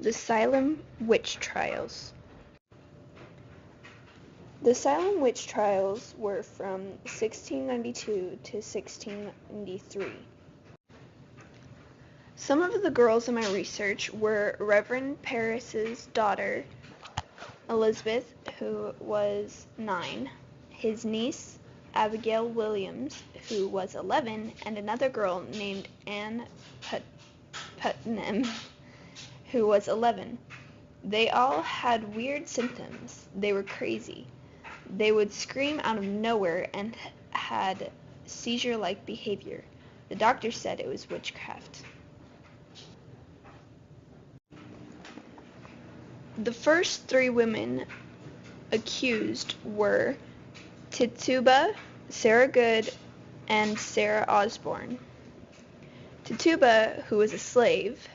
The Salem Witch Trials. The Salem witch trials were from 1692 to 1693. Some of the girls in my research were Reverend Parris's daughter, Elizabeth, who was 9, his niece, Abigail Williams, who was 11, and another girl named Anne Putnam, who was 11. They all had weird symptoms. They were crazy. They would scream out of nowhere and had seizure-like behavior. The doctor said it was witchcraft. The first 3 women accused were Tituba, Sarah Good, and Sarah Osborne. Tituba, who was a slave,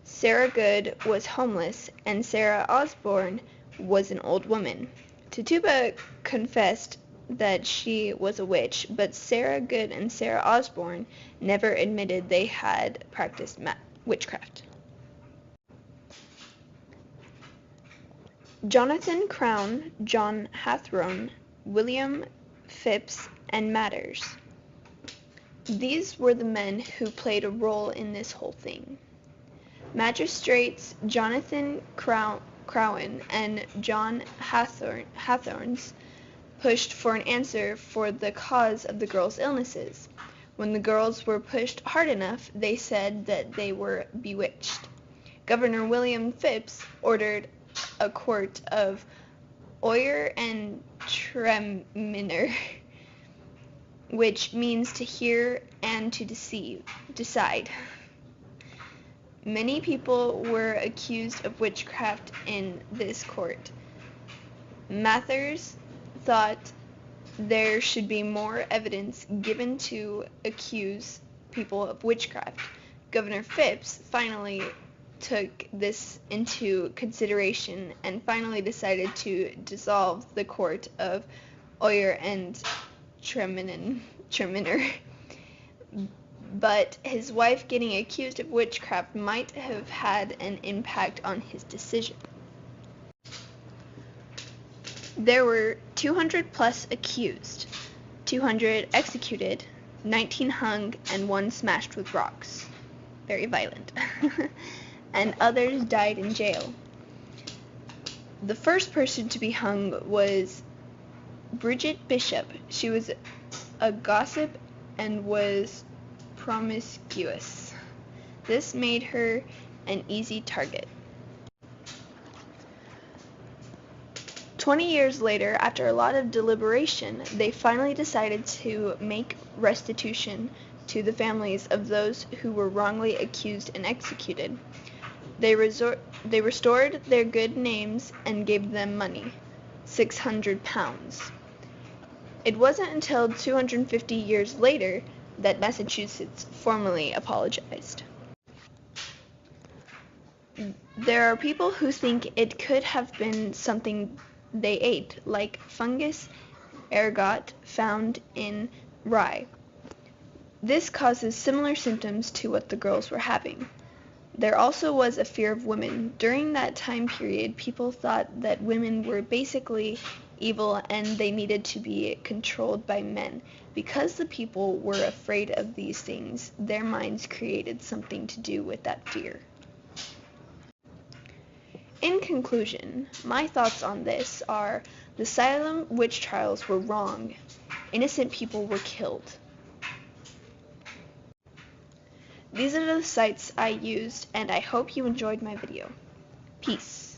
Sarah Good was homeless, and Sarah Osborne was an old woman. Tituba confessed that she was a witch, but Sarah Good and Sarah Osborne never admitted they had practiced witchcraft. Jonathan Crown, John Hathorne, William Phipps, and Matters. These were the men who played a role in this whole thing. Magistrates Jonathan Crowan and John Hathorns pushed for an answer for the cause of the girls' illnesses. When the girls were pushed hard enough, they said that they were bewitched. Governor William Phipps ordered a court of oyer and treminer, which means to hear and to decide. Many people were accused of witchcraft in this court. Mathers thought there should be more evidence given to accuse people of witchcraft. Governor Phipps finally took this into consideration and finally decided to dissolve the court of oyer and treminer. But his wife getting accused of witchcraft might have had an impact on his decision. There were 200 plus accused, 200 executed, 19 hung, and 1 smashed with rocks. Very violent. And others died in jail. The first person to be hung was Bridget Bishop. She was a gossip and was promiscuous. This made her an easy target. 20 years later, after a lot of deliberation, they finally decided to make restitution to the families of those who were wrongly accused and executed. They restored their good names and gave them money, 600 pounds. It wasn't until 250 years later that Massachusetts formally apologized. There are people who think it could have been something they ate, like fungus ergot found in rye. This causes similar symptoms to what the girls were having. There also was a fear of women. During that time period, people thought that women were basically evil and they needed to be controlled by men. Because the people were afraid of these things, their minds created something to do with that fear. In conclusion, my thoughts on this are the Salem witch trials were wrong. Innocent people were killed. These are the sites I used, and I hope you enjoyed my video. Peace.